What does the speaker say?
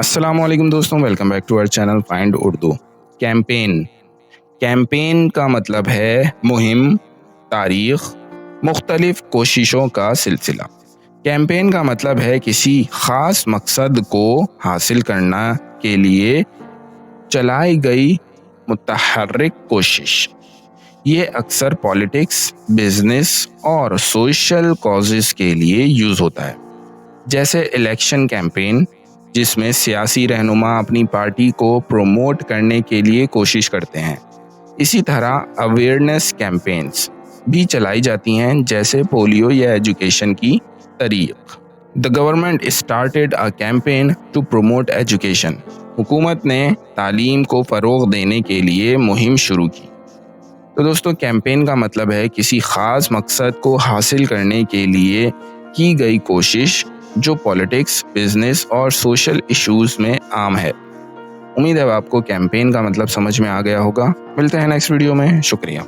السلام علیکم دوستوں، welcome back to our channel find Urdu. Campaign کا مطلب ہے مہم، تاریخ، مختلف کوششوں کا سلسلہ۔ کیمپین کا مطلب ہے کسی خاص مقصد کو حاصل کرنا کے لیے چلائی گئی متحرک کوشش۔ یہ اکثر پالیٹکس، بزنس اور سوشل کازز کے لیے یوز ہوتا ہے، جیسے الیکشن کیمپین جس میں سیاسی رہنما اپنی پارٹی کو پروموٹ کرنے کے لیے کوشش کرتے ہیں۔ اسی طرح اویئرنیس کیمپینز بھی چلائی جاتی ہیں، جیسے پولیو یا ایجوکیشن کی تحریک۔ The government started a campaign to promote education۔ حکومت نے تعلیم کو فروغ دینے کے لیے مہم شروع کی۔ تو دوستو، کیمپین کا مطلب ہے کسی خاص مقصد کو حاصل کرنے کے لیے کی گئی کوشش جو پالیٹکس، بزنس اور سوشل ایشوز میں عام ہے۔ امید ہے آپ کو کیمپین کا مطلب سمجھ میں آ گیا ہوگا۔ ملتے ہیں نیکسٹ ویڈیو میں، شکریہ۔